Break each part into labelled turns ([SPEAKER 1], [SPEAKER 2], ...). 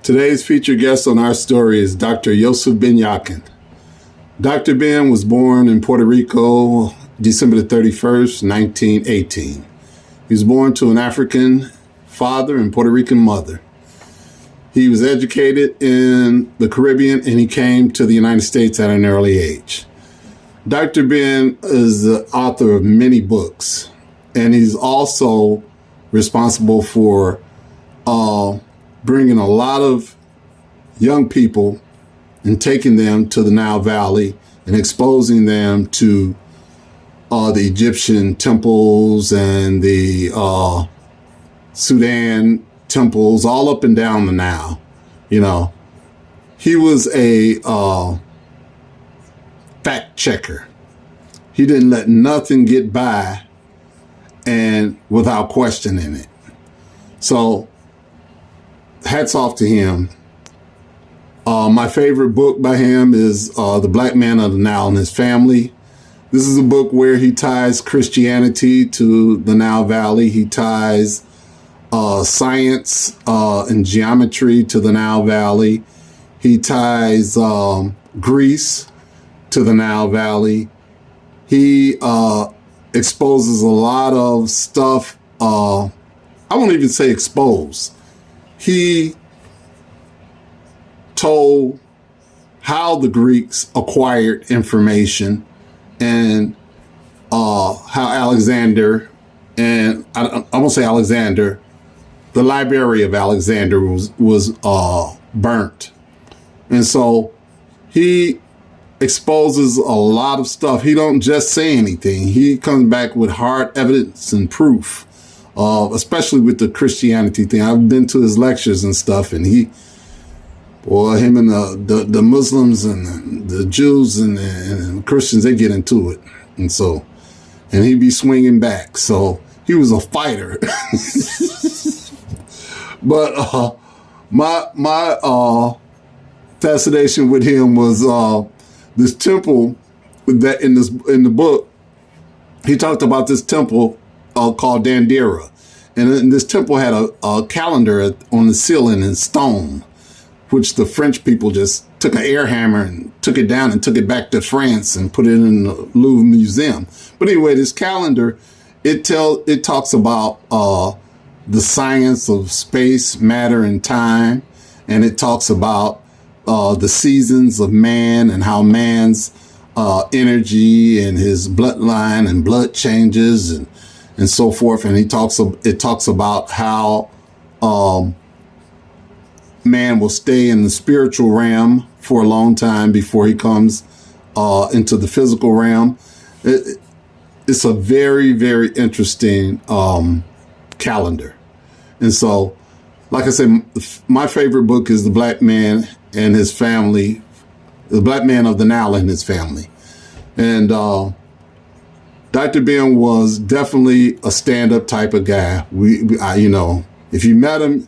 [SPEAKER 1] Today's featured guest on our story is Dr. Ben. Dr. Ben was born in Puerto Rico December the 31st, 1918. He was born to an African father and Puerto Rican mother. He was educated in the Caribbean and he came to the United States at an early age. Dr. Ben is the author of many books, and he's also responsible for bringing a lot of young people and taking them to the Nile Valley and exposing them to the Egyptian temples and the Sudan temples all up and down the Nile. You know, he was a fact checker. He didn't let nothing get by and without questioning it. So hats off to him. My favorite book by him is The Black Man of the Nile and His Family. This is a book where he ties Christianity to the Nile Valley. He ties science and geometry to the Nile Valley. He ties Greece to the Nile Valley. He exposes a lot of stuff. I won't even say expose. He told how the Greeks acquired information and how Alexander, and I won't say Alexander, the library of Alexander was burnt. And so he exposes a lot of stuff. He don't just say anything. He comes back with hard evidence and proof, especially with the Christianity thing. I've been to his lectures and stuff, and him and the Muslims and the Jews and the Christians, they get into it. And he be swinging back. So he was a fighter. But my fascination with him was this temple that in the book, he talked about this temple called Dandira. And this temple had a calendar on the ceiling in stone, which the French people just took an air hammer and took it down and took it back to France and put it in the Louvre Museum. But anyway, this calendar, it talks about the science of space, matter, and time. And it talks about the seasons of man and how man's energy and his bloodline and blood changes and so forth. And it talks about how man will stay in the spiritual realm for a long time before he comes into the physical realm. It's a very, very interesting calendar. And so, like I said, my favorite book is The Black Man and His Family, The Black Man of the Nile and His Family. And Dr. Ben was definitely a stand-up type of guy. If you met him,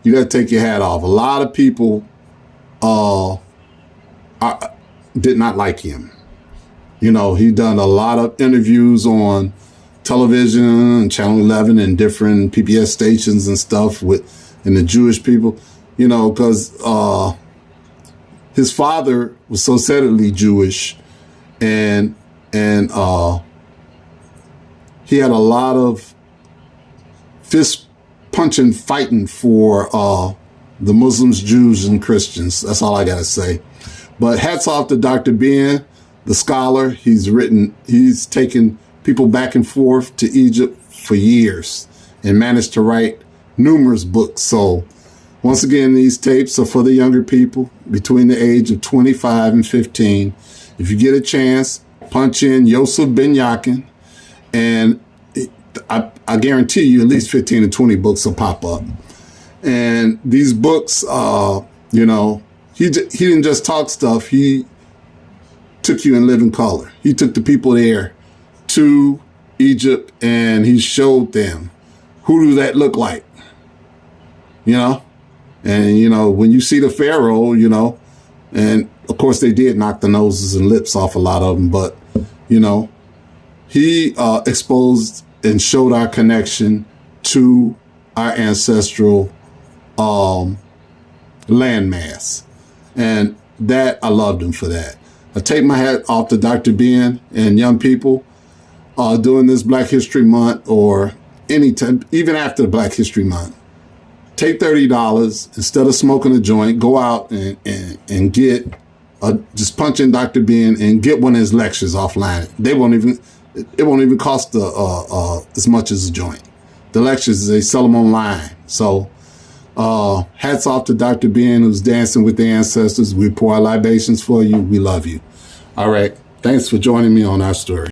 [SPEAKER 1] you got to take your hat off. A lot of people did not like him. You know, he done a lot of interviews on television and Channel 11 and different PBS stations and stuff and the Jewish people, you know, because his father was so settled Jewish, and he had a lot of fist punching, fighting for the Muslims, Jews, and Christians. That's all I got to say. But hats off to Dr. Ben, the scholar. He's taken people back and forth to Egypt for years and managed to write numerous books. So once again, these tapes are for the younger people between the age of 25 and 15. If you get a chance, punch in Ben, and I guarantee you at least 15 to 20 books will pop up. And these books, he didn't just talk stuff. He took you in living color. He took the people there to Egypt and he showed them, who do that look like? You know? And, when you see the Pharaoh, and of course they did knock the noses and lips off a lot of them, but, he exposed and showed our connection to our ancestral landmass. And that, I loved him for that. I take my hat off to Dr. Ben and young people during this Black History Month, or any time, even after Black History Month. Take $30 instead of smoking a joint. Go out and get just punch in Dr. Ben and get one of his lectures offline. It won't even cost as much as a joint. The lectures, they sell them online. So hats off to Dr. Ben, who's dancing with the ancestors. We pour our libations for you. We love you. All right. Thanks for joining me on our story.